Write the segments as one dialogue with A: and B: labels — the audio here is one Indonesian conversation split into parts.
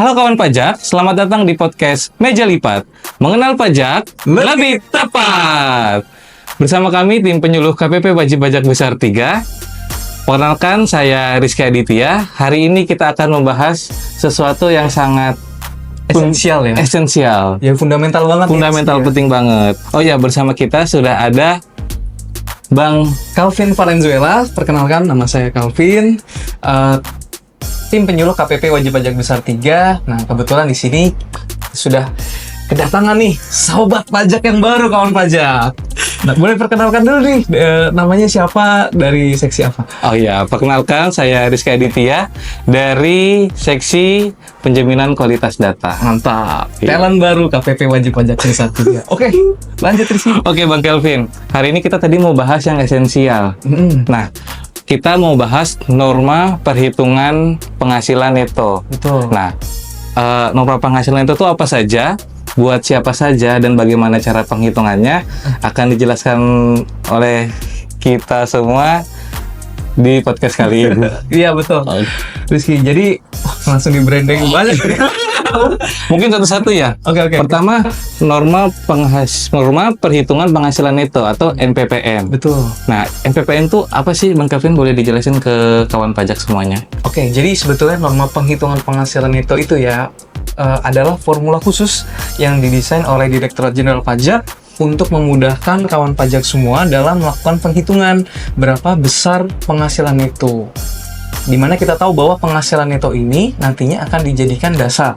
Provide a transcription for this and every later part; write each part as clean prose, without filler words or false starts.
A: Halo kawan pajak, selamat datang di podcast Meja Lipat. Mengenal pajak lebih tepat. Bersama kami tim penyuluh KPP Wajib Pajak Besar 3. Perkenalkan, saya Rizky Aditya. Hari ini kita akan membahas sesuatu yang sangat
B: esensial ya.
A: Esensial.
B: Ya fundamental banget.
A: Fundamental, penting banget. Oh ya, bersama kita sudah ada Bang
B: Calvin Valenzuela. Perkenalkan, nama saya Calvin. Tim penyuluh KPP Wajib Pajak Besar 3. Nah, kebetulan di sini sudah kedatangan nih sobat pajak yang baru, kawan pajak. Nah, boleh perkenalkan dulu nih, namanya siapa, dari seksi apa?
A: Oh ya, perkenalkan saya Rizky Aditya dari seksi penjaminan kualitas data.
B: Mantap.
A: Iya.
B: Talent baru KPP Wajib Pajak Besar 3. Oke, lanjut Rizky.
A: Oke Bang Kelvin, hari ini kita tadi mau bahas yang esensial. Nah, kita mau bahas norma perhitungan penghasilan neto.
B: Betul.
A: Nah, norma penghasilan neto itu apa saja, buat siapa saja, dan bagaimana cara penghitungannya akan dijelaskan oleh kita semua di podcast kali ini.
B: Iya, betul. Rizky, jadi langsung di branding banyak.
A: Mungkin satu-satu ya.
B: Oke.
A: Pertama, norma perhitungan penghasilan neto atau NPPN.
B: Betul.
A: Nah, NPPN itu apa sih, Bang Kevin? Boleh dijelasin ke kawan pajak semuanya?
B: Oke, jadi sebetulnya norma penghitungan penghasilan neto itu ya adalah formula khusus yang didesain oleh Direktorat Jenderal Pajak untuk memudahkan kawan pajak semua dalam melakukan penghitungan berapa besar penghasilan neto. Dimana kita tahu bahwa penghasilan neto ini nantinya akan dijadikan dasar.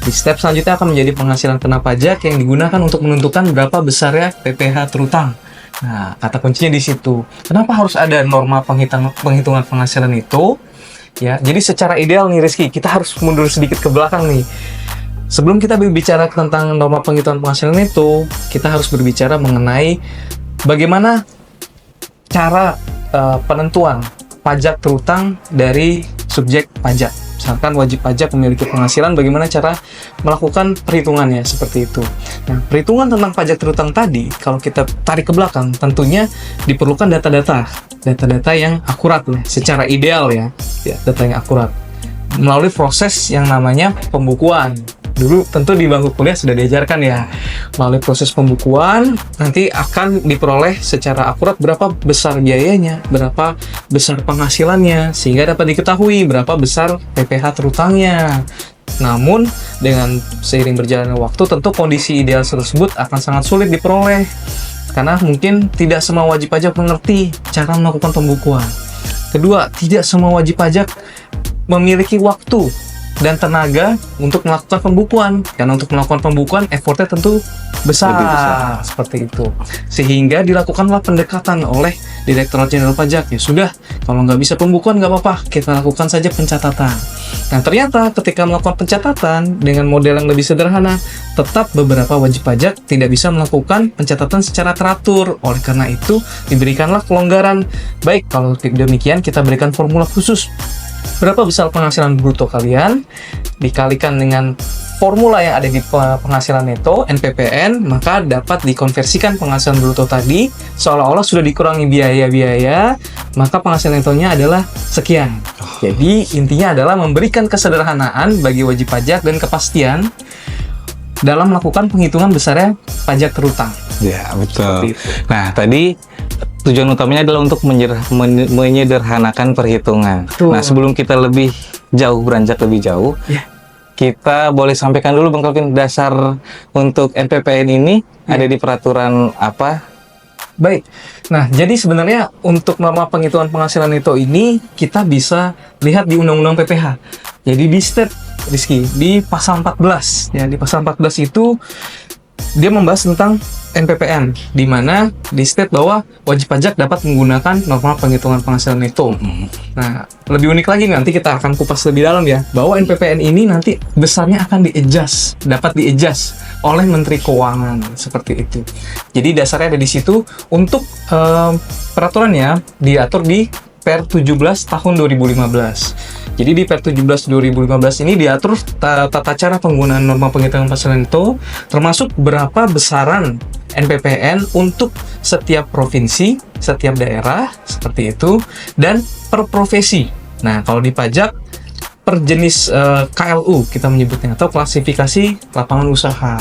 B: Di step selanjutnya akan menjadi penghasilan kena pajak yang digunakan untuk menentukan berapa besarnya PPh terutang. Nah, kata kuncinya di situ. Kenapa harus ada norma penghitungan penghasilan itu? Ya, jadi secara ideal nih Rizky, kita harus mundur sedikit ke belakang nih. Sebelum kita berbicara tentang norma penghitungan penghasilan itu, kita harus berbicara mengenai bagaimana cara penentuan pajak terutang dari subjek pajak. Misalkan wajib pajak memiliki penghasilan, bagaimana cara melakukan perhitungannya seperti itu. Nah, perhitungan tentang pajak terutang tadi, kalau kita tarik ke belakang, tentunya diperlukan data-data yang akurat lah, secara ideal ya, data yang akurat. Melalui proses yang namanya pembukuan. Dulu tentu di bangku kuliah sudah diajarkan ya, melalui proses pembukuan nanti akan diperoleh secara akurat berapa besar biayanya, berapa besar penghasilannya, sehingga dapat diketahui berapa besar PPh terutangnya. Namun dengan seiring berjalannya waktu, tentu kondisi ideal tersebut akan sangat sulit diperoleh karena mungkin tidak semua wajib pajak mengerti cara melakukan pembukuan. Kedua, tidak semua wajib pajak memiliki waktu dan tenaga untuk melakukan pembukuan, karena untuk melakukan pembukuan effortnya tentu besar, seperti itu, sehingga dilakukanlah pendekatan oleh Direktorat Jenderal Pajak. Ya sudah, kalau nggak bisa pembukuan nggak apa-apa, kita lakukan saja pencatatan. Nah, ternyata ketika melakukan pencatatan dengan model yang lebih sederhana, tetap beberapa wajib pajak tidak bisa melakukan pencatatan secara teratur. Oleh karena itu, diberikanlah kelonggaran. Baik, kalau demikian kita berikan formula khusus. Berapa besar penghasilan bruto kalian dikalikan dengan formula yang ada di penghasilan neto NPPN, maka dapat dikonversikan penghasilan bruto tadi seolah-olah sudah dikurangi biaya-biaya, maka penghasilan netonya adalah sekian. Jadi intinya adalah memberikan kesederhanaan bagi wajib pajak dan kepastian dalam melakukan penghitungan besarnya pajak terutang.
A: Ya, betul. Nah, tadi tujuan utamanya adalah untuk menyederhanakan perhitungan.
B: Betul.
A: Nah, sebelum kita beranjak lebih jauh, kita boleh sampaikan dulu Bang Kelvin, dasar untuk NPPN ini ada di peraturan apa?
B: Baik. Nah, jadi sebenarnya untuk norma penghitungan penghasilan neto ini kita bisa lihat di Undang-Undang PPh. Jadi di step Rizky, di pasal 14. Ya, di pasal 14 itu dia membahas tentang NPPN, di mana di state bahwa wajib pajak dapat menggunakan norma penghitungan penghasilan neto. Nah, lebih unik lagi nanti kita akan kupas lebih dalam ya, bahwa NPPN ini nanti besarnya akan dapat di-adjust oleh Menteri Keuangan, seperti itu. Jadi dasarnya ada di situ. Untuk peraturannya diatur di Per 17 tahun 2015. Jadi di Per 17 2015 ini diatur tata cara penggunaan norma penghitungan penghasilan neto, termasuk berapa besaran NPPN untuk setiap provinsi, setiap daerah, seperti itu, dan per profesi. Nah, kalau di pajak per jenis KLU kita menyebutnya, atau klasifikasi lapangan usaha.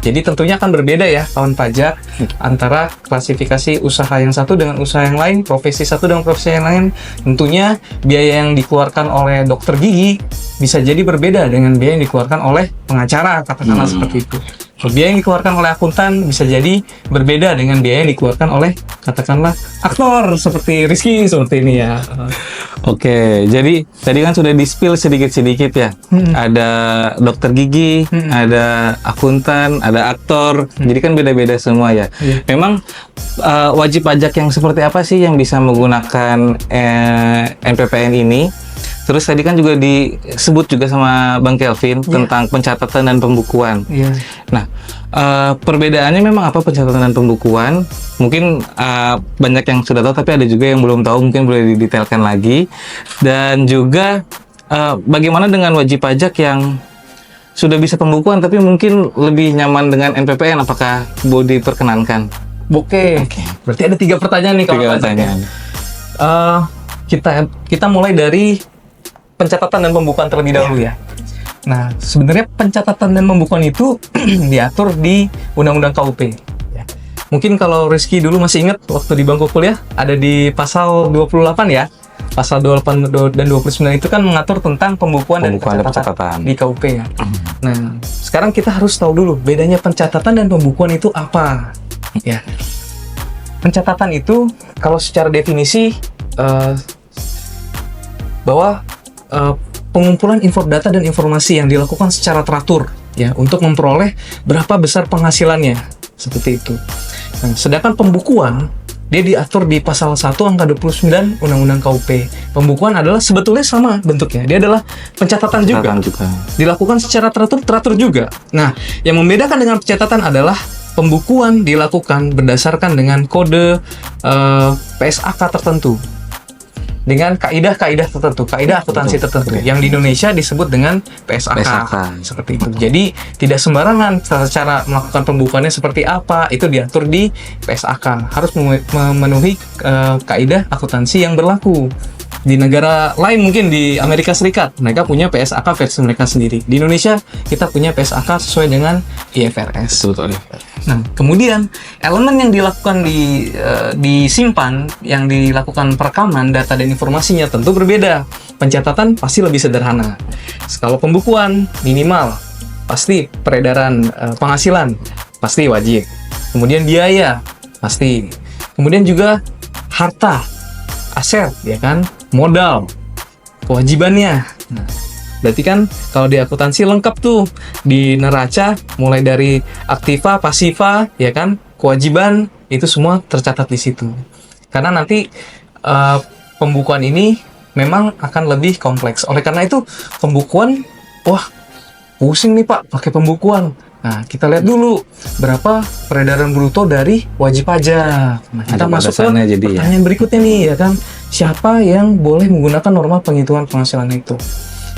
B: Jadi tentunya akan berbeda ya kawan pajak antara klasifikasi usaha yang satu dengan usaha yang lain, profesi satu dengan profesi yang lain. Tentunya biaya yang dikeluarkan oleh dokter gigi bisa jadi berbeda dengan biaya yang dikeluarkan oleh pengacara, katakanlah seperti itu. Biaya yang dikeluarkan oleh akuntan bisa jadi berbeda dengan biaya yang dikeluarkan oleh katakanlah aktor seperti Rizky seperti ini ya.
A: Oke, jadi tadi kan sudah di-spill sedikit-sedikit ya. Ada dokter gigi, ada akuntan, ada aktor. Jadi kan beda-beda semua ya. Memang wajib pajak yang seperti apa sih yang bisa menggunakan NPPN ini? Terus tadi kan juga disebut juga sama Bang Kelvin tentang pencatatan dan pembukuan. Nah, perbedaannya memang apa pencatatan dan pembukuan? Mungkin banyak yang sudah tahu, tapi ada juga yang belum tahu. Mungkin boleh didetailkan lagi. Dan juga bagaimana dengan wajib pajak yang sudah bisa pembukuan, tapi mungkin lebih nyaman dengan NPPN? Apakah boleh diperkenankan?
B: Oke. Berarti ada 3 pertanyaan nih kalau
A: pertanyaan.
B: Kita mulai dari pencatatan dan pembukuan terlebih dahulu ya. Nah, sebenarnya pencatatan dan pembukuan itu diatur di Undang-Undang KUP. Ya. Mungkin kalau Rizky dulu masih ingat waktu di bangku kuliah, ada di pasal 28 ya. Pasal 28 dan 29 itu kan mengatur tentang pembukuan dan pencatatan di KUP ya. Nah, sekarang kita harus tahu dulu bedanya pencatatan dan pembukuan itu apa. Ya. Pencatatan itu kalau secara definisi bahwa pengumpulan data dan informasi yang dilakukan secara teratur ya untuk memperoleh berapa besar penghasilannya seperti itu. Nah, sedangkan pembukuan dia diatur di pasal 1 angka 29 Undang-Undang KUP. Pembukuan adalah sebetulnya sama bentuknya. Dia adalah pencatatan juga. Dilakukan secara teratur juga. Nah, yang membedakan dengan pencatatan adalah pembukuan dilakukan berdasarkan dengan kode PSAK tertentu. Dengan kaidah-kaidah tertentu, kaidah akuntansi tertentu yang di Indonesia disebut dengan PSAK. Seperti itu. Jadi tidak sembarangan cara melakukan pembukuannya seperti apa, itu diatur di PSAK. Harus memenuhi kaidah akuntansi yang berlaku. Di negara lain mungkin di Amerika Serikat mereka punya PSAK versi mereka sendiri. Di Indonesia kita punya PSAK sesuai dengan IFRS.
A: Betul.
B: Nah, kemudian elemen yang dilakukan disimpan, yang dilakukan perekaman data dan informasinya tentu berbeda. Pencatatan pasti lebih sederhana. Kalau pembukuan minimal pasti peredaran penghasilan pasti wajib. Kemudian biaya pasti. Kemudian juga harta, aset, ya kan, modal, kewajibannya. Nah, berarti kan kalau di akuntansi lengkap tuh di neraca mulai dari aktiva, pasiva, ya kan, kewajiban itu semua tercatat di situ. Karena nanti pembukuan ini memang akan lebih kompleks. Oleh karena itu pembukuan, wah pusing nih Pak pakai pembukuan. Nah, kita lihat dulu berapa peredaran bruto dari wajib pajak. Nah, kita masuk ke pertanyaan berikutnya nih, ya kan. Siapa yang boleh menggunakan norma penghitungan penghasilan itu?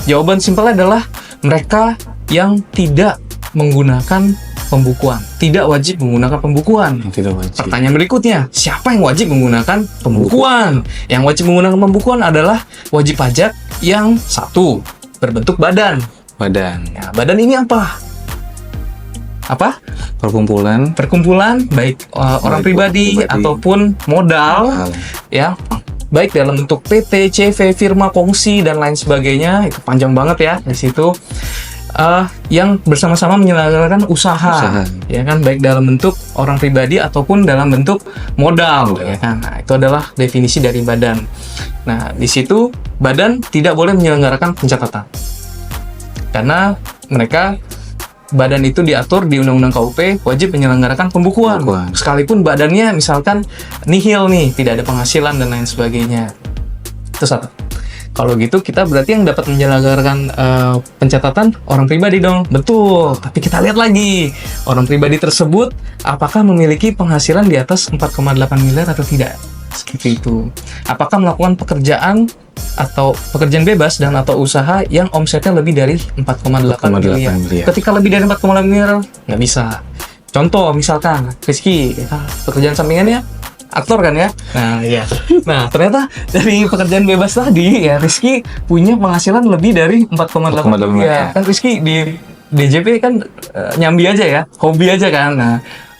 B: Jawaban simpelnya adalah mereka yang tidak menggunakan pembukuan. Tidak wajib menggunakan pembukuan. Pertanyaan berikutnya, siapa yang wajib menggunakan pembukuan? Yang wajib menggunakan pembukuan adalah wajib pajak yang satu, berbentuk badan. Ya, badan ini apa? Perkumpulan baik orang pribadi ataupun modal ya, baik dalam bentuk PT, CV, firma, kongsi dan lain sebagainya. Itu panjang banget ya di situ. Yang bersama-sama menyelenggarakan usaha ya kan, baik dalam bentuk orang pribadi ataupun dalam bentuk modal ya kan. Nah, itu adalah definisi dari badan. Nah, di situ badan tidak boleh menyelenggarakan pencatatan karena badan itu diatur di Undang-Undang KUP wajib menyelenggarakan pembukuan. Sekalipun badannya misalkan nihil nih, tidak ada penghasilan dan lain sebagainya. Itu satu. Kalau gitu kita berarti yang dapat menyelenggarakan pencatatan orang pribadi dong. Betul. Tapi kita lihat lagi, orang pribadi tersebut apakah memiliki penghasilan di atas 4,8 miliar atau tidak. Seperti itu. Apakah melakukan pekerjaan bebas dan atau usaha yang omsetnya lebih dari 4,8 miliar. Ketika lebih dari 4,8 miliar nggak bisa. Contoh misalkan Rizky, pekerjaan sampingannya aktor kan ya. Nah, iya. Nah, ternyata dari pekerjaan bebas tadi ya Rizky punya penghasilan lebih dari 4,8 miliar. Kan Rizky di DJP kan nyambi aja ya, hobi aja kan. Nah,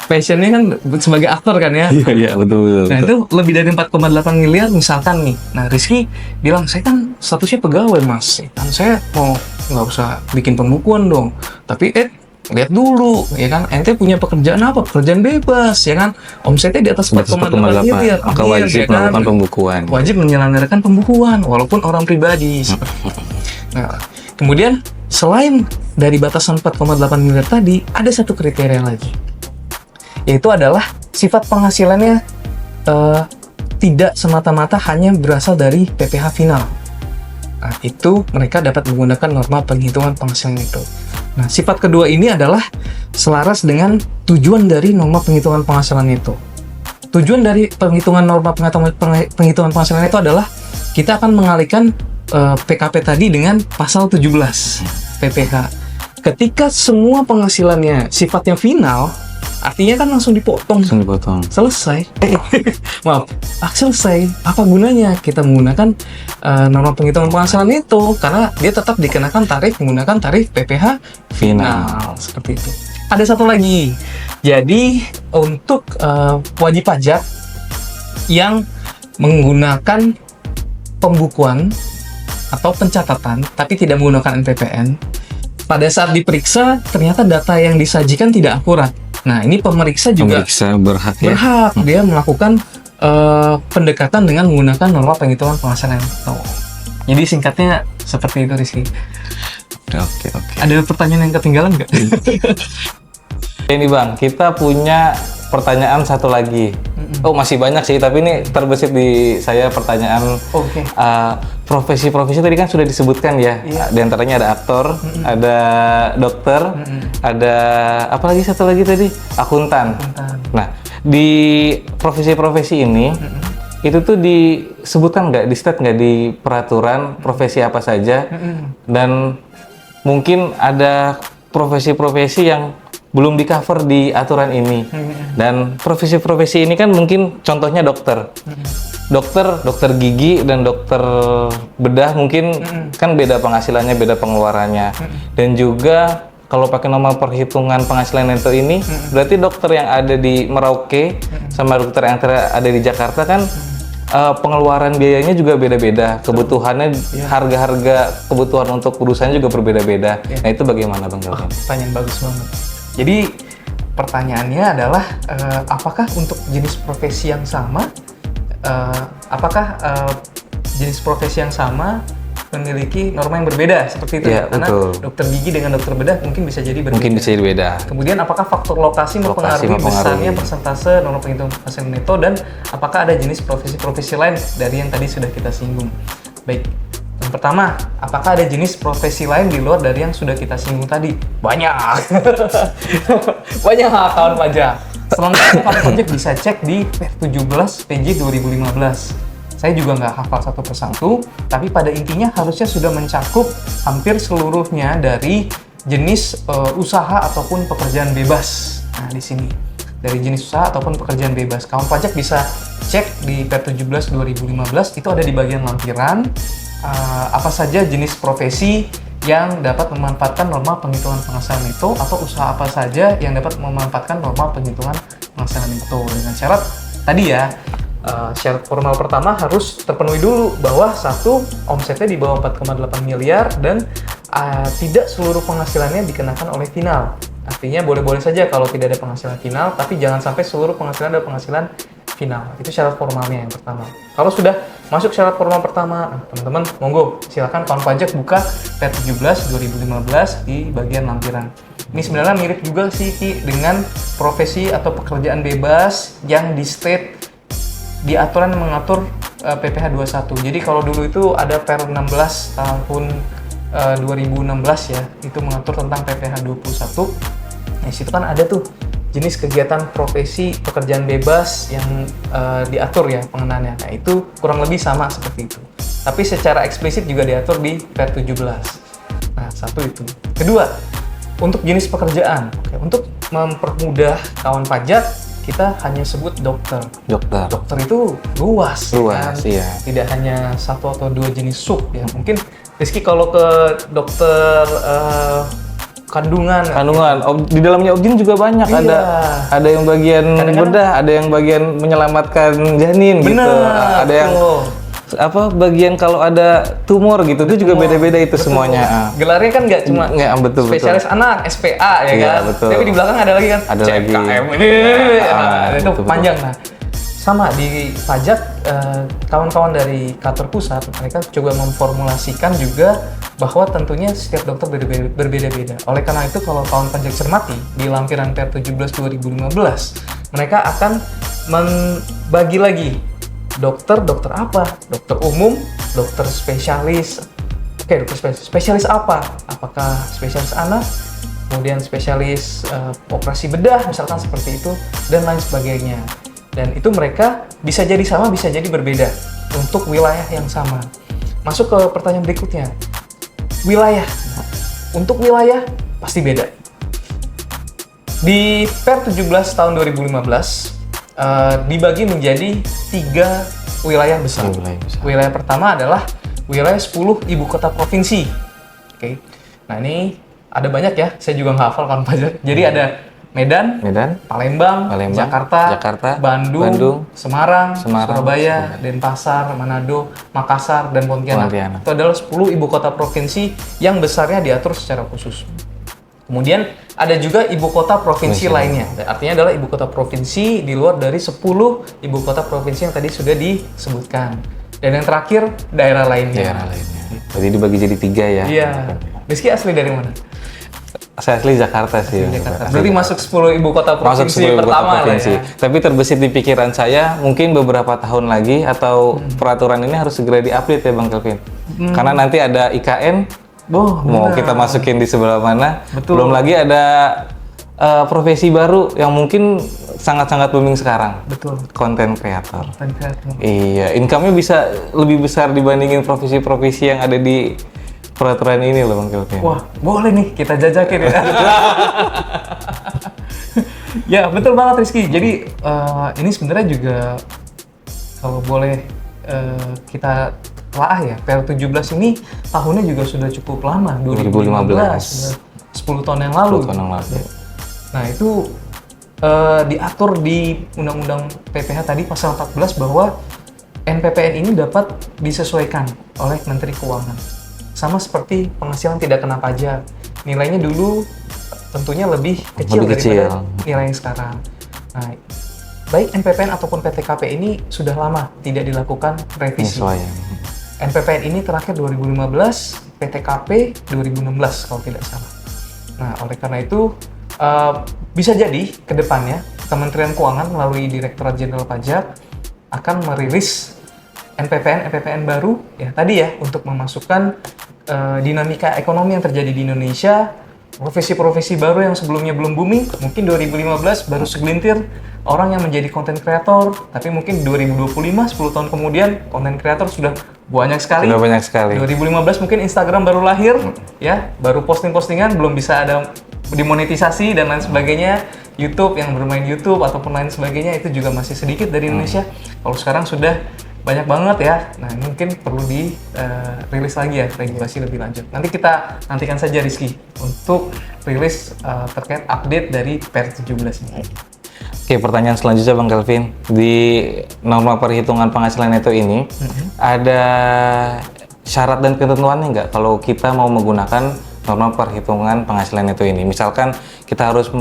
B: passionnya kan sebagai aktor kan ya.
A: Iya, betul.
B: Nah, itu lebih dari 4,8 miliar misalkan nih. Nah, Rizky bilang, saya kan statusnya pegawai mas. Kan saya mau nggak usah bikin pembukuan dong. Tapi lihat dulu, ya kan, ente punya pekerjaan apa? Pekerjaan bebas, ya kan? Omsetnya di atas 4,8 miliar.
A: Maka wajib melakukan pembukuan.
B: Wajib menyelenggarakan pembukuan, walaupun orang pribadi. Nah, kemudian selain dari batasan 4,8 miliar tadi, ada satu kriteria lagi. Yaitu adalah sifat penghasilannya tidak semata-mata hanya berasal dari PPh final. Nah, itu mereka dapat menggunakan norma penghitungan penghasilan itu. Nah, sifat kedua ini adalah selaras dengan tujuan dari norma penghitungan penghasilan itu. Tujuan dari penghitungan norma penghitungan penghasilan itu adalah kita akan mengalihkan PKP tadi dengan pasal 17 PPh. Ketika semua penghasilannya sifatnya final, artinya kan langsung dipotong. Selesai. Maaf, selesai. Apa gunanya kita menggunakan norma penghitungan penghasilan itu? Karena dia tetap dikenakan tarif menggunakan tarif PPh final. Seperti itu. Ada satu lagi. Jadi untuk wajib pajak yang menggunakan pembukuan atau pencatatan tapi tidak menggunakan NPPN, pada saat diperiksa ternyata data yang disajikan tidak akurat. Nah, ini pemeriksa juga
A: berhak ya?
B: Berhak dia melakukan pendekatan dengan menggunakan norma penghitungan penghasilan itu. Jadi singkatnya seperti itu, Rizky.
A: Oke.
B: Ada pertanyaan yang ketinggalan nggak?
A: Ini Bang, kita punya pertanyaan satu lagi. Oh, masih banyak sih, tapi ini terbesit di saya pertanyaan.
B: Oke.
A: Profesi-profesi tadi kan sudah disebutkan ya.
B: Iya.
A: Di antaranya ada aktor, ada dokter, ada apa lagi satu lagi tadi? Akuntan. Nah, di profesi-profesi ini itu tuh disebutkan nggak, di state nggak di peraturan profesi apa saja, dan mungkin ada profesi-profesi yang belum di cover di aturan ini. Dan profesi-profesi ini kan mungkin contohnya dokter. Dokter gigi dan dokter bedah mungkin kan beda penghasilannya, beda pengeluarannya. Dan juga kalau pakai nomor perhitungan penghasilan neto ini, berarti dokter yang ada di Merauke sama dokter yang ada di Jakarta kan pengeluaran biayanya juga beda-beda. Kebutuhannya, harga-harga kebutuhan untuk perusahaan juga berbeda-beda. Nah, itu bagaimana Bang Kelvin?
B: Pertanyaan bagus banget. Jadi pertanyaannya adalah apakah untuk jenis profesi yang sama, jenis profesi yang sama memiliki norma yang berbeda seperti itu ya? Karena betul. Dokter gigi dengan dokter bedah mungkin bisa jadi berbeda. Kemudian apakah faktor lokasi mempengaruhi besarnya persentase norma penghitungan penghasilan neto, dan apakah ada jenis profesi-profesi lain dari yang tadi sudah kita singgung? Baik. Yang pertama, apakah ada jenis profesi lain di luar dari yang sudah kita singgung tadi? Banyak. Banyak kawan pajak. Selengkapnya kawan pajak bisa cek di Per17 PJ 2015. Saya juga nggak hafal satu persatu, tapi pada intinya harusnya sudah mencakup hampir seluruhnya dari jenis usaha ataupun pekerjaan bebas. Nah, di sini dari jenis usaha ataupun pekerjaan bebas, kawan pajak bisa cek di Per17 2015, itu ada di bagian lampiran. Apa saja jenis profesi yang dapat memanfaatkan norma penghitungan penghasilan itu, atau usaha apa saja yang dapat memanfaatkan norma penghitungan penghasilan itu, dengan syarat tadi ya. Syarat formal pertama harus terpenuhi dulu bahwa satu, omsetnya di bawah 4,8 miliar dan tidak seluruh penghasilannya dikenakan oleh final. Artinya boleh-boleh saja kalau tidak ada penghasilan final, tapi jangan sampai seluruh penghasilan ada penghasilan final. Itu syarat formalnya yang pertama. Kalau sudah masuk syarat formal pertama, teman-teman monggo silakan kawan pajak buka Per17 2015 di bagian lampiran. Ini sebenarnya mirip juga sih Ki dengan profesi atau pekerjaan bebas yang di state di aturan yang mengatur PPh 21. Jadi kalau dulu itu ada Per 16 tahun 2016 ya, itu mengatur tentang PPh 21. Nah, situ kan ada tuh jenis kegiatan profesi pekerjaan bebas yang diatur ya pengenaannya. Nah, itu kurang lebih sama seperti itu. Tapi secara eksplisit juga diatur di Per 17. Nah, satu itu. Kedua, untuk jenis pekerjaan. Oke, untuk mempermudah kawan pajak, kita hanya sebut dokter.
A: Dokter.
B: Dokter itu luas,
A: Luas,
B: kan?
A: iya.
B: Tidak hanya satu atau dua jenis sub ya. Mungkin Rizky kalau ke dokter kandungan,
A: Di dalamnya objin juga banyak.
B: Iya.
A: Ada yang bagian
B: Kadang-kadang-
A: bedah, ada yang bagian menyelamatkan janin gitu.
B: bener,
A: Ada yang
B: tuh.
A: bagian kalau ada tumor gitu, itu juga beda-beda itu
B: Betul.
A: semuanya.
B: Gelarnya kan nggak cuma
A: Nggak, betul.
B: spesialis anak, SPA ya
A: Iya,
B: kan.
A: betul.
B: Tapi di belakang ada lagi kan
A: Ada lagi.
B: CKM ini. Itu
A: betul,
B: panjang. Nah, sama di pajak kawan-kawan dari kantor pusat mereka coba memformulasikan juga bahwa tentunya setiap dokter berbeda-beda. Oleh karena itu kalau kawan pajak cermati di lampiran PR 17 2015 mereka akan membagi lagi dokter apa? Dokter umum, dokter spesialis. Oke, dokter spesialis apa? Apakah spesialis anak, kemudian spesialis operasi bedah, misalkan seperti itu, dan lain sebagainya. Dan itu mereka bisa jadi sama, bisa jadi berbeda untuk wilayah yang sama. Masuk ke pertanyaan berikutnya. Wilayah. Untuk wilayah pasti beda. Di Per 17 tahun 2015 dibagi menjadi 3 wilayah besar. Wilayah pertama adalah wilayah 10 ibu kota provinsi. Oke. Nah, ini ada banyak ya, saya juga nggak hafal kan pajak. Jadi ada Medan, Palembang, Jakarta, Bandung, Semarang, Surabaya, Denpasar, Manado, Makassar, dan Pontianak. Itu adalah 10 ibu kota provinsi yang besarnya diatur secara khusus. Kemudian ada juga ibu kota provinsi lainnya. Artinya adalah ibu kota provinsi di luar dari 10 ibu kota provinsi yang tadi sudah disebutkan. Dan yang terakhir daerah lainnya.
A: Jadi dibagi jadi 3 ya.
B: Iya. Rizky asli dari mana?
A: Saya asli Jakarta sih.
B: Jakarta. Berarti masuk 10 ibu kota provinsi pertama lah ya.
A: Tapi terbesit di pikiran saya mungkin beberapa tahun lagi atau peraturan ini harus segera di-update ya Bang Kelvin. Karena nanti ada IKN. Mau kita masukin di sebelah mana?
B: Betul.
A: Belum lagi ada profesi baru yang mungkin sangat-sangat booming sekarang.
B: Betul.
A: Konten kreator.
B: Konten kreator.
A: Iya, income-nya bisa lebih besar dibandingin profesi-profesi yang ada di peraturan ini loh Bang Kelvin.
B: Wah, boleh nih kita jajakin ya. Ya, betul banget Rizky. Jadi ini sebenarnya juga kalau boleh kita telah ya, PR 17 ini tahunnya juga sudah cukup lama, 2015. 10 tahun yang lalu. Nah, itu diatur di Undang-Undang PPH tadi pasal 14 bahwa NPPN ini dapat disesuaikan oleh Menteri Keuangan. Sama seperti penghasilan tidak kena pajak. Nilainya dulu tentunya lebih kecil daripada nilai yang sekarang. Nah, baik NPPN ataupun PTKP ini sudah lama tidak dilakukan revisi. NPPN ini terakhir 2015, PTKP 2016 kalau tidak salah. Nah, oleh karena itu bisa jadi ke depannya Kementerian Keuangan melalui Direktorat Jenderal Pajak akan merilis NPPN baru ya tadi ya untuk memasukkan dinamika ekonomi yang terjadi di Indonesia, profesi-profesi baru yang sebelumnya belum booming, mungkin 2015 baru segelintir orang yang menjadi content creator, tapi mungkin 2025 10 tahun kemudian content creator sudah banyak sekali. 2015 mungkin Instagram baru lahir ya, baru posting-postingan, belum bisa ada dimonetisasi dan lain sebagainya. YouTube yang bermain YouTube ataupun lain sebagainya itu juga masih sedikit dari Indonesia. Kalau sekarang sudah banyak banget ya. Nah, mungkin perlu rilis lagi ya, regulasi lebih lanjut. Nanti kita nantikan saja Rizky untuk rilis terkait update dari PR 17 ini.
A: Oke, pertanyaan selanjutnya Bang Kelvin. Di norma perhitungan penghasilan neto ini ada syarat dan ketentuannya nggak kalau kita mau menggunakan norma perhitungan penghasilan neto ini? Misalkan kita harus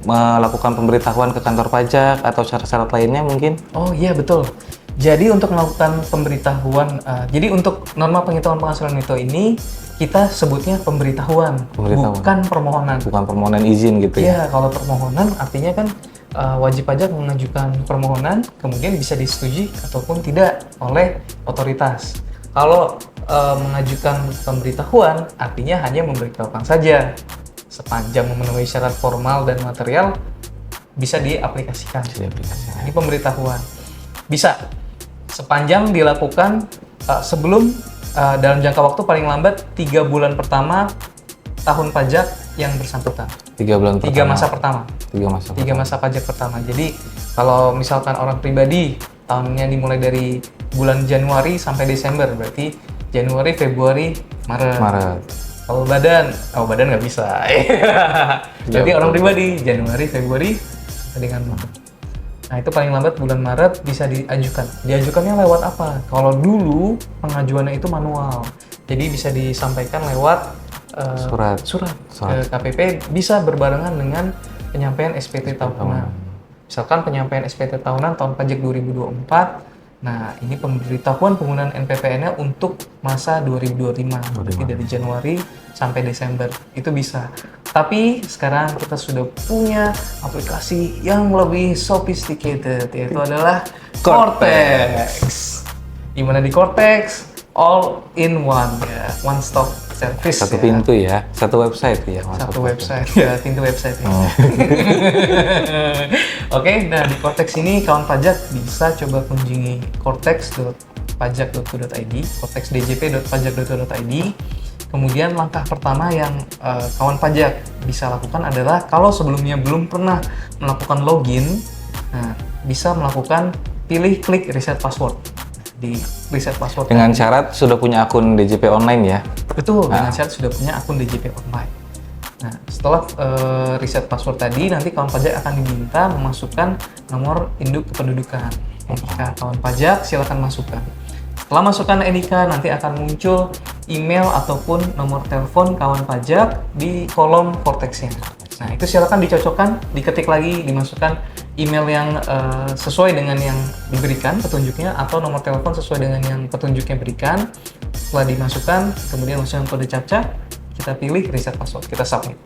A: melakukan pemberitahuan ke kantor pajak atau syarat-syarat lainnya mungkin?
B: Oh iya, betul. Jadi untuk melakukan pemberitahuan, jadi untuk norma penghitungan penghasilan neto ini kita sebutnya pemberitahuan. Bukan permohonan.
A: Bukan permohonan izin gitu ya?
B: Iya, kalau permohonan artinya kan wajib pajak mengajukan permohonan, kemudian bisa disetujui ataupun tidak oleh otoritas. Kalau mengajukan pemberitahuan, artinya hanya memberitahukan saja. Sepanjang memenuhi syarat formal dan material, bisa diaplikasikan. Ini pemberitahuan. Bisa, sepanjang dilakukan sebelum dalam jangka waktu paling lambat 3 bulan pertama tahun pajak yang bersangkutan.
A: 3 bulan pertama.
B: 3 masa pertama.
A: 3 masa
B: Pajak pertama. Jadi kalau misalkan orang pribadi tahunnya dimulai dari bulan Januari sampai Desember, berarti Januari, Februari, Maret. Kalau badan nggak bisa. Jadi orang pribadi Januari, Februari sampai dengan Maret. Nah itu paling lambat bulan Maret bisa diajukan. Diajukannya lewat apa? Kalau dulu pengajuannya itu manual, jadi bisa disampaikan lewat surat ke KPP, bisa berbarengan dengan penyampaian SPT tahunan. Misalkan penyampaian SPT tahunan tahun pajak 2024, nah ini pemberitahuan penggunaan NPPN-nya untuk masa 2025, berarti dari Januari sampai Desember, itu bisa. Tapi sekarang kita sudah punya aplikasi yang lebih sophisticated, yaitu adalah Cortex. Dimana di Cortex, all in one ya, one stop service.
A: Satu pintu ya, satu website ya.
B: Satu website ya, pintu website ya. Oke, nah di Cortex ini kawan pajak bisa coba kunjungi cortex.pajak.go.id, cortexdjp.pajak.go.id. Kemudian langkah pertama yang kawan pajak bisa lakukan adalah kalau sebelumnya belum pernah melakukan login, nah, bisa melakukan klik reset password. Di reset password
A: dengan syarat sudah punya akun DJP online ya.
B: Betul, dengan syarat sudah punya akun DJP online. Nah, setelah reset password tadi, nanti kawan pajak akan diminta memasukkan nomor induk kependudukan. Jika kawan pajak, silakan masukkan. Setelah masukkan NIK, nanti akan muncul email ataupun nomor telepon kawan pajak di kolom Cortex-nya. Nah, itu silakan dicocokkan, diketik lagi, dimasukkan email yang sesuai dengan yang diberikan petunjuknya, atau nomor telepon sesuai dengan yang petunjuknya berikan. Setelah dimasukkan, kemudian masukkan kode CAPTCHA, kita pilih reset password, kita submit.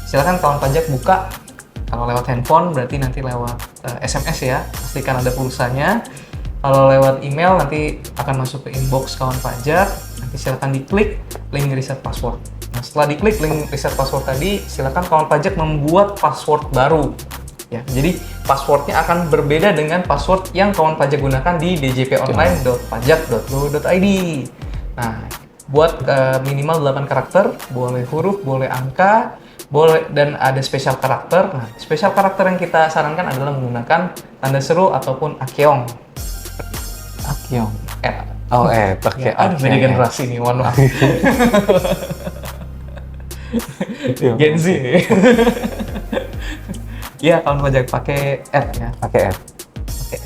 B: Silakan kawan pajak buka. Kalau lewat handphone berarti nanti lewat SMS ya, pastikan ada pulsanya. Kalau lewat email nanti akan masuk ke inbox kawan pajak, nanti silakan diklik link reset password. Nah, setelah diklik link reset password tadi, silakan kawan pajak membuat password baru. Ya, jadi passwordnya akan berbeda dengan password yang kawan pajak gunakan di djponline.pajak.go.id. Nah, buat minimal 8 karakter, boleh huruf, boleh angka, boleh, dan ada spesial karakter. Nah, spesial karakter yang kita sarankan adalah menggunakan tanda seru ataupun akeong.
A: Akeong. Pakai
B: Aduh, beda generasi nih, mohon maaf. Gen Z. Ya, kawan pajak pakai ya.
A: Pakai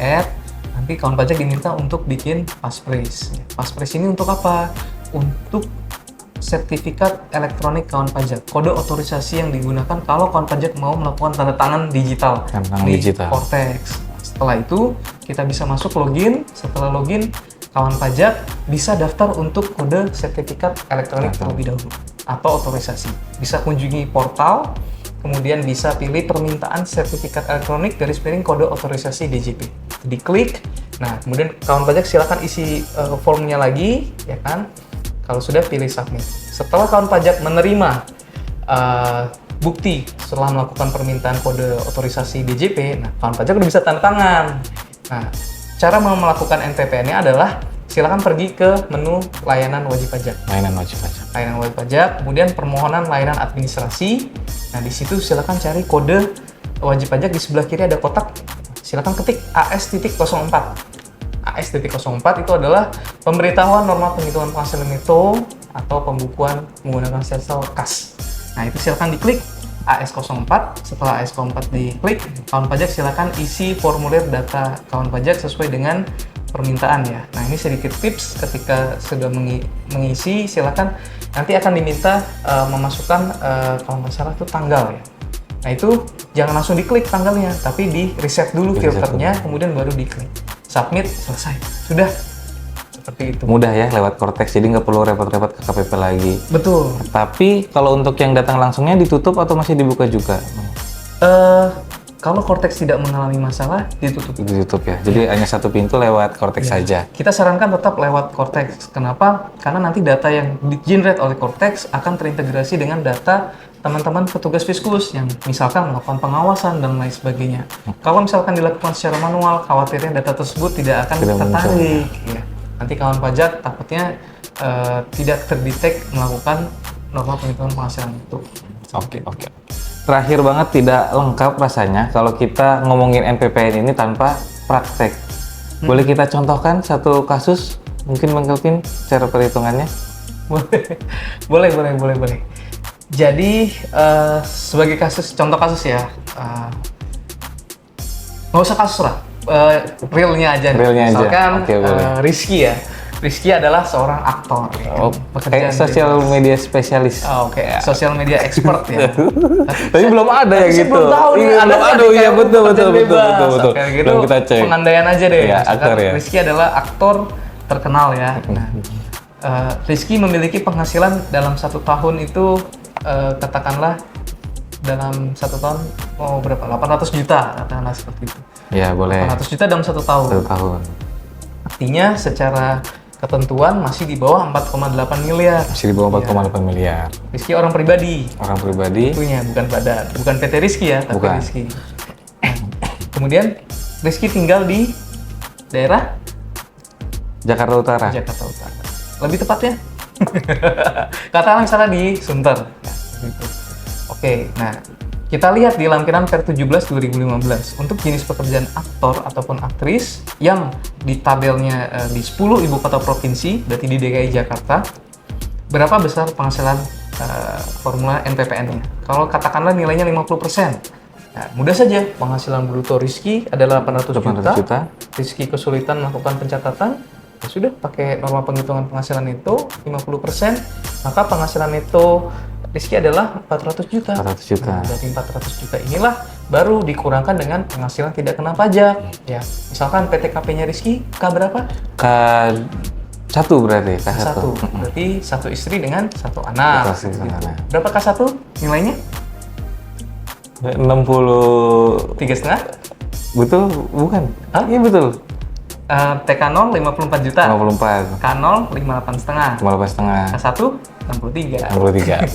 B: add. Nanti kawan pajak diminta untuk bikin passphrase. Passphrase ini untuk apa? Untuk sertifikat elektronik kawan pajak, kode otorisasi yang digunakan kalau kawan pajak mau melakukan tanda tangan digital di Cortex. Setelah itu kita bisa masuk login. Setelah login, kawan pajak bisa daftar untuk kode sertifikat elektronik terlebih dahulu atau otorisasi. Bisa kunjungi portal, kemudian bisa pilih permintaan sertifikat elektronik _ kode otorisasi DJP. Diklik. Nah, kemudian kawan pajak silakan isi formnya lagi, ya kan? Kalau sudah, pilih submit. Setelah kawan pajak menerima bukti setelah melakukan permintaan kode otorisasi DJP, nah kawan pajak udah bisa tanda tangan. Nah, cara melakukan NPPN-nya adalah silakan pergi ke menu layanan wajib pajak. Layanan wajib pajak, kemudian permohonan layanan administrasi. Nah, di situ silakan cari kode wajib pajak, di sebelah kiri ada kotak. Silakan ketik AS.04. AS.04 itu adalah pemberitahuan norma penghitungan penghasilan neto atau pembukuan menggunakan stelsel kas. Nah, itu silakan diklik AS04. Setelah AS04 diklik, kawan pajak silakan isi formulir data kawan pajak sesuai dengan permintaan ya. Nah, ini sedikit tips ketika sudah mengisi, silakan nanti akan diminta memasukkan kalau nggak salah itu tanggal ya. Nah, itu jangan langsung diklik tanggalnya, tapi di reset dulu filternya, kemudian baru diklik. Submit, selesai. Sudah. Seperti itu.
A: Mudah ya lewat Cortex, jadi nggak perlu repot-repot ke KPP lagi.
B: Betul.
A: Tapi kalau untuk yang datang langsungnya ditutup atau masih dibuka juga?
B: Kalau Cortex tidak mengalami masalah, ditutup.
A: Ditutup ya, jadi hanya satu pintu lewat Cortex saja.
B: Kita sarankan tetap lewat Cortex. Kenapa? Karena nanti data yang di-generate oleh Cortex akan terintegrasi dengan data teman-teman petugas Fiskus yang misalkan melakukan pengawasan dan lain sebagainya. Kalau misalkan dilakukan secara manual, khawatirnya data tersebut tidak akan tertarik. Ya. Nanti kawan pajak takutnya tidak terdetek melakukan norma penghitungan penghasilan itu.
A: Oke, oke. Terakhir banget, tidak lengkap rasanya kalau kita ngomongin NPPN ini tanpa praktek. Boleh kita contohkan satu kasus, mungkin Bang Kelvin, cara perhitungannya?
B: Boleh. Jadi sebagai contoh kasus ya, nggak usah kasus lah, realnya aja.
A: Realnya aja.
B: Misalkan
A: Oke, boleh.
B: Rizky ya. Rizky adalah seorang aktor.
A: Oh, kayak sosial media spesialis.
B: Oke, sosial media expert ya.
A: Tapi belum ada yang
B: Saya
A: gitu.
B: belum tahu nih,
A: Iya, belum ada. Iya, betul.
B: Kayak gitu,
A: Belum kita cek.
B: pengandaian aja deh.
A: Iya,
B: Misalkan
A: aktor ya.
B: Rizky adalah aktor terkenal ya. Nah, Rizky memiliki penghasilan dalam 1 tahun itu katakanlah dalam 1 tahun berapa? 800 juta katakanlah seperti itu.
A: Ya, boleh.
B: 800 juta dalam 1 tahun.
A: 1 tahun.
B: Artinya secara ketentuan masih di bawah 4,8 miliar.
A: Masih di bawah 4,8 miliar.
B: Rizky orang pribadi.
A: Orang pribadi.
B: Tentunya bukan badan, bukan PT Rizky ya, tapi
A: Bukan.
B: Rizky. Kemudian Rizky tinggal di daerah
A: Jakarta Utara.
B: Jakarta Utara. Lebih tepatnya, katakanlah misalnya di Sunter. Nah, gitu. Oke, nah kita lihat di lampiran Per 17 2015 untuk jenis pekerjaan aktor ataupun aktris yang di tabelnya di 10 ibu kota provinsi, berarti di DKI Jakarta, berapa besar penghasilan formula NPPN-nya? Kalau katakanlah nilainya 50%. Nah, mudah saja, penghasilan bruto Rizky adalah 800 juta. Rizky kesulitan melakukan pencatatan, ya sudah pakai norma penghitungan penghasilan itu 50%, maka penghasilan itu Rizky adalah 400 juta.
A: 400 juta.
B: Nah, dari 400 juta inilah baru dikurangkan dengan penghasilan tidak kena pajak. Ya, misalkan PTKP-nya Rizky K berapa?
A: K1 berarti, K1.
B: Berarti 1 istri dengan 1 anak.
A: Satu istri,
B: Gitu.
A: anak.
B: Berapa K1 nilainya?
A: 60.
B: 3,5?
A: Betul? Bukan?
B: Hah?
A: Iya betul.
B: TK0 54 juta.
A: 54.
B: K0 58,5.
A: 58,5.
B: K1 63.
A: 63.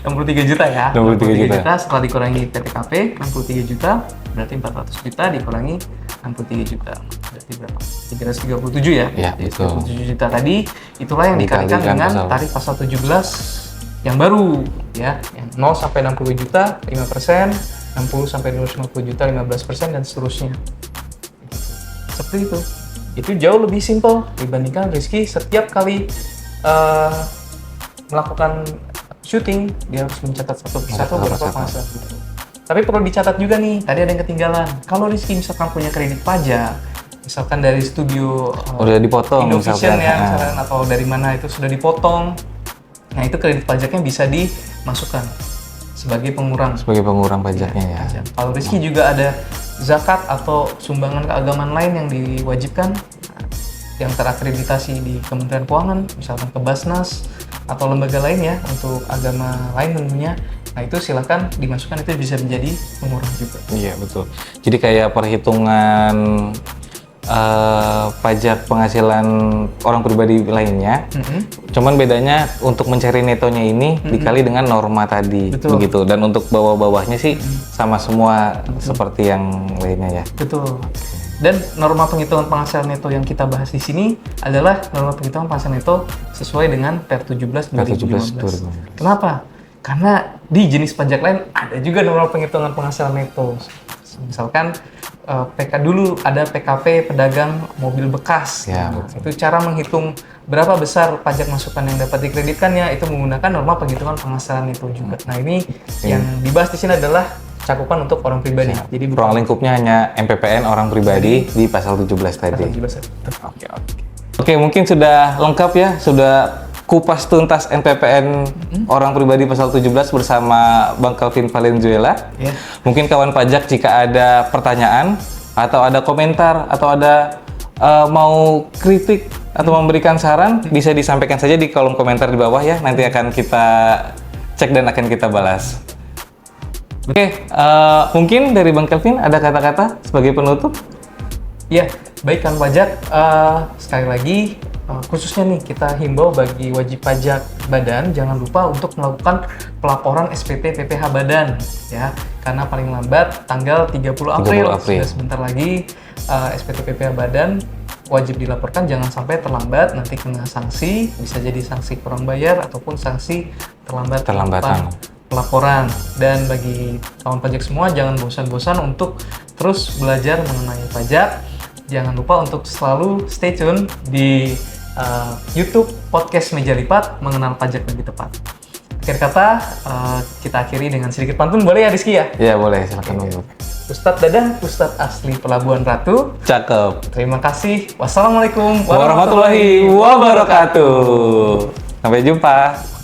B: 63 juta ya.
A: 63 juta.
B: Setelah dikurangi PTKP 63 juta, berarti 400 juta dikurangi 63 juta. Berarti berapa? 337 ya?
A: Iya, betul.
B: 337 juta tadi, itulah yang dikalikan
A: Dikalikan
B: dengan
A: pasal.
B: tarif pasal 17 yang baru ya, yang 0 sampai 60 juta 5%, 60 sampai 250 juta 15% dan seterusnya. Seperti itu. Itu jauh lebih simpel dibandingkan Rizky setiap kali melakukan syuting dia harus mencatat satu persatu berapa penghasilan gitu. Tapi perlu dicatat juga nih, tadi ada yang ketinggalan. Kalau Rizky misalkan punya kredit pajak, misalkan dari studio
A: Udah dipotong
B: Indovision
A: misalkan.
B: ya, misalkan, atau dari mana itu sudah dipotong. Nah itu kredit pajaknya bisa dimasukkan sebagai pengurang.
A: Sebagai pengurang pajaknya ya.
B: Pajak. Kalau Rizky juga ada zakat atau sumbangan keagamaan lain yang diwajibkan, yang terakreditasi di Kementerian Keuangan, misalkan ke Basnas atau lembaga lain ya untuk agama lain tentunya. Nah itu silakan dimasukkan, itu bisa menjadi pengurang juga.
A: Iya betul. Jadi kayak perhitungan pajak penghasilan orang pribadi lainnya. Cuman bedanya untuk mencari netonya ini dikali dengan norma tadi.
B: Betul.
A: Begitu. Dan untuk bawah-bawahnya sih sama semua seperti yang lainnya ya.
B: Betul. Dan norma penghitungan penghasilan neto yang kita bahas di sini adalah norma penghitungan penghasilan neto sesuai dengan Per 17 2015. Kenapa? Karena di jenis pajak lain ada juga norma penghitungan penghasilan neto. Misalkan PK dulu ada PKP pedagang mobil bekas.
A: Ya,
B: Nah,
A: betul.
B: itu cara menghitung berapa besar pajak masukan yang dapat dikreditkannya itu menggunakan norma penghitungan penghasilan neto juga. Nah, ini yang dibahas di sini adalah cakupan untuk orang pribadi. Jadi
A: Ruang lingkupnya hanya MPPN orang pribadi di pasal 17 tadi.
B: Oke.
A: Oke, mungkin sudah lengkap ya, sudah kupas tuntas NPPN orang pribadi pasal 17 bersama Bang Kelvin Valenzuela.
B: Ya.
A: Mungkin kawan pajak jika ada pertanyaan atau ada komentar atau ada mau kritik atau memberikan saran bisa disampaikan saja di kolom komentar di bawah ya. Nanti akan kita cek dan akan kita balas. Oke, mungkin dari Bang Kelvin ada kata-kata sebagai penutup?
B: Ya, baik kan pajak. Sekali lagi, khususnya nih kita himbau bagi wajib pajak badan jangan lupa untuk melakukan pelaporan SPT PPh badan ya, karena paling lambat tanggal 30 April. Sudah sebentar lagi SPT PPh badan wajib dilaporkan, jangan sampai terlambat nanti kena sanksi, bisa jadi sanksi kurang bayar ataupun sanksi terlambat
A: Terlambatan
B: pelaporan. Dan bagi kawan pajak semua, jangan bosan-bosan untuk terus belajar mengenai pajak. Jangan lupa untuk selalu stay tune di YouTube podcast Meja Lipat Mengenal Pajak Lebih Tepat. Akhir kata, kita akhiri dengan sedikit pantun, boleh ya Rizky ya?
A: Ya boleh, silakan dulu.
B: Ustadz Dadang, Ustadz asli Pelabuhan Ratu.
A: Cakep.
B: Terima kasih. Wassalamualaikum
A: Warahmatullahi wabarakatuh. Sampai jumpa.